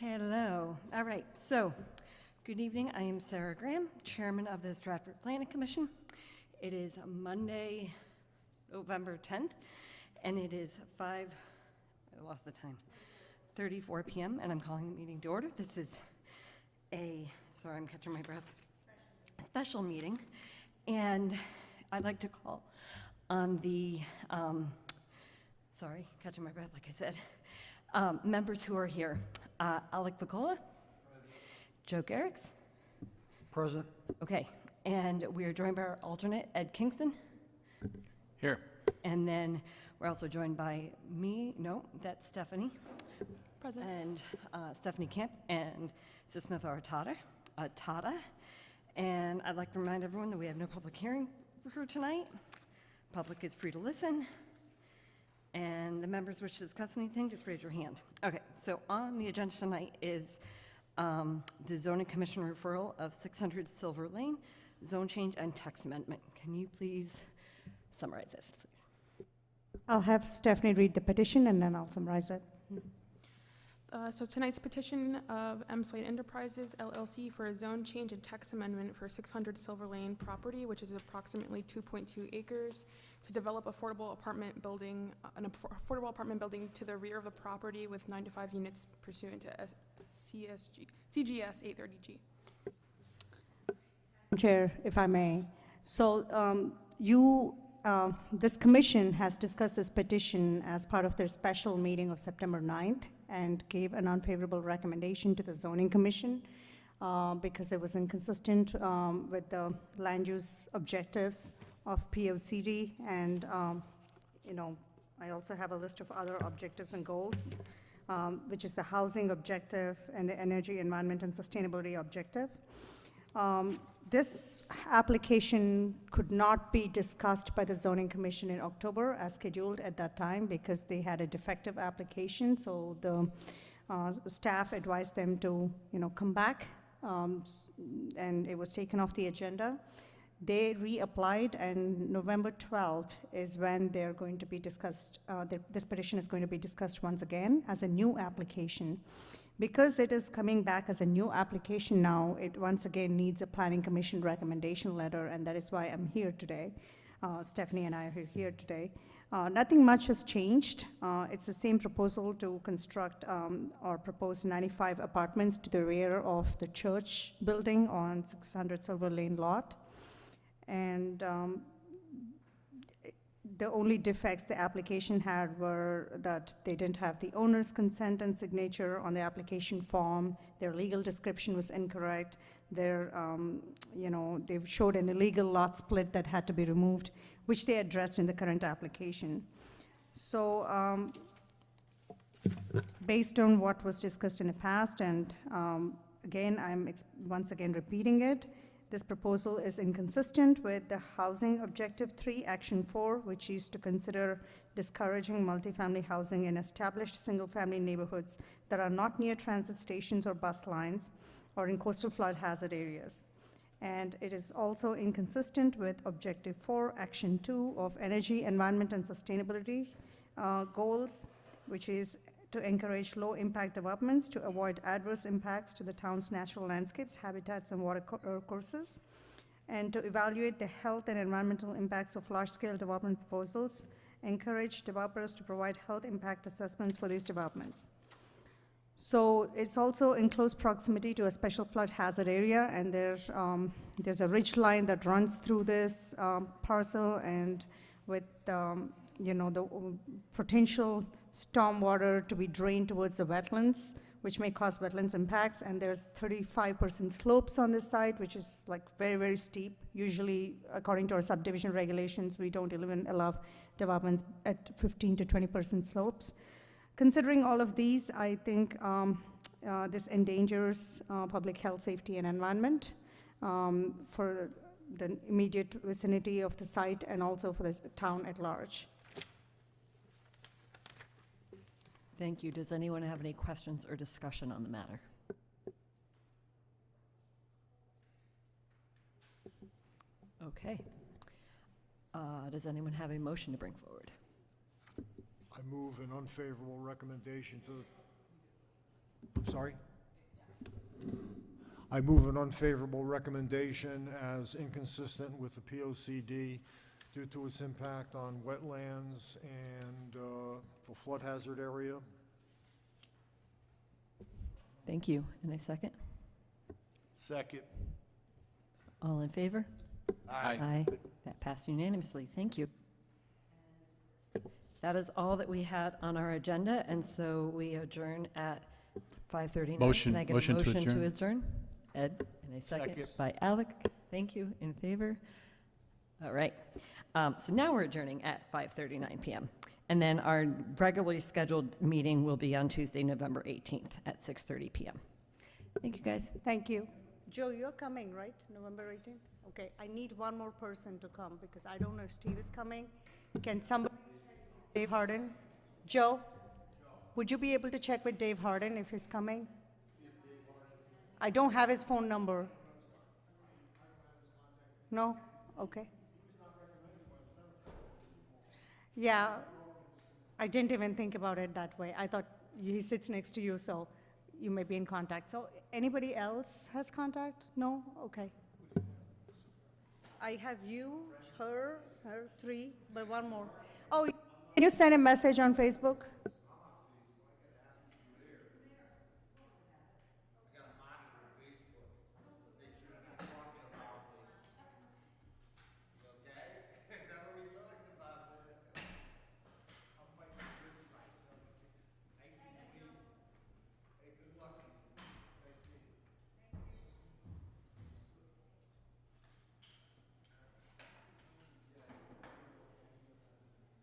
Hello. All right. So, good evening. I am Sarah Graham, Chairman of the Stratford Planning Commission. It is Monday, November 10th, and it is 34 p.m., and I'm calling the meeting to order. This is sorry, I'm catching my breath, special meeting, and I'd like to call on the, sorry, catching my breath, like I said, members who are here. Alec Vicola. Joe Garrix. Present. Okay, and we are joined by our alternate, Ed Kingston. Here. And then we're also joined by me, no, that's Stephanie. Present. And Stephanie Camp and Sismitha Tata. And I'd like to remind everyone that we have no public hearing for tonight. Public is free to listen. And the members wish to discuss anything, just raise your hand. Okay, so on the agenda tonight is the Zoning Commission referral of 600 Silver Lane, zone change and text amendment. Can you please summarize this, please? I'll have Stephanie read the petition and then I'll summarize it. So tonight's petition of M. Slate Enterprises LLC for a zone change and text amendment for 600 Silver Lane property, which is approximately 2.2 acres, to develop an affordable apartment building to the rear of the property with 9 to 5 units pursuant to CGS 830G. Chair, if I may. So this commission has discussed this petition as part of their special meeting of September 9th and gave an unfavorable recommendation to the Zoning Commission because it was inconsistent with the land use objectives of POCD. And, I also have a list of other objectives and goals, which is the housing objective and the energy, environment, and sustainability objective. This application could not be discussed by the Zoning Commission in October as scheduled at that time because they had a defective application. So the staff advised them to, come back, and it was taken off the agenda. They reapplied, and November 12th is when they're going to be discussed. This petition is going to be discussed once again as a new application. Because it is coming back as a new application now, it once again needs a Planning Commission recommendation letter, and that is why I'm here today. Stephanie and I are here today. Nothing much has changed. It's the same proposal to construct or propose 95 apartments to the rear of the church building on 600 Silver Lane lot. And the only defects the application had were that they didn't have the owner's consent and signature on the application form. Their legal description was incorrect. They showed an illegal lot split that had to be removed, which they addressed in the current application. So based on what was discussed in the past, and again, I'm once again repeating it, this proposal is inconsistent with the Housing Objective 3, Action 4, which is to consider discouraging multifamily housing in established single-family neighborhoods that are not near transit stations or bus lines or in coastal flood hazard areas. And it is also inconsistent with Objective 4, Action 2 of Energy, Environment, and Sustainability goals, which is to encourage low-impact developments to avoid adverse impacts to the town's natural landscapes, habitats, and water courses, and to evaluate the health and environmental impacts of large-scale development proposals, encourage developers to provide health impact assessments for these developments. So it's also in close proximity to a special flood hazard area, and there's a ridge line that runs through this parcel, and with the potential stormwater to be drained towards the wetlands, which may cause wetlands impacts, and there's 35% slopes on this site, which is like very, very steep. Usually, according to our subdivision regulations, we don't even allow developments at 15 to 20% slopes. Considering all of these, I think this endangers public health, safety, and environment for the immediate vicinity of the site and also for the town at large. Thank you. Does anyone have any questions or discussion on the matter? Okay. Does anyone have a motion to bring forward? I move an unfavorable recommendation to, I'm sorry? I move an unfavorable recommendation as inconsistent with the POCD due to its impact on wetlands and the flood hazard area. Thank you. And a second? Second. All in favor? Aye. That passed unanimously. Thank you. That is all that we had on our agenda, and so we adjourn at 5:39. Motion- Can I get a motion to motion to adjourn. adjourn? Ed, and a second Second. by Alec. Thank you. In favor? All right. So now we're adjourning at 5:39 PM. And then our regularly scheduled meeting will be on Tuesday, November 18th at 6:30 PM. Thank you, guys. Thank you. Joe, you're coming, right, November 18th? Okay, I need one more person to come, because I don't know if Steve is coming. Can somebody, Dave Harden? Joe, would you be able to check with Dave Harden if he's coming? I don't have his phone number. No? Okay. Yeah, I didn't even think about it that way. I thought he sits next to you, so you may be in contact. So anybody else has contact? No? Okay. I have you, her, three, but one more. Oh, can you send a message on Facebook?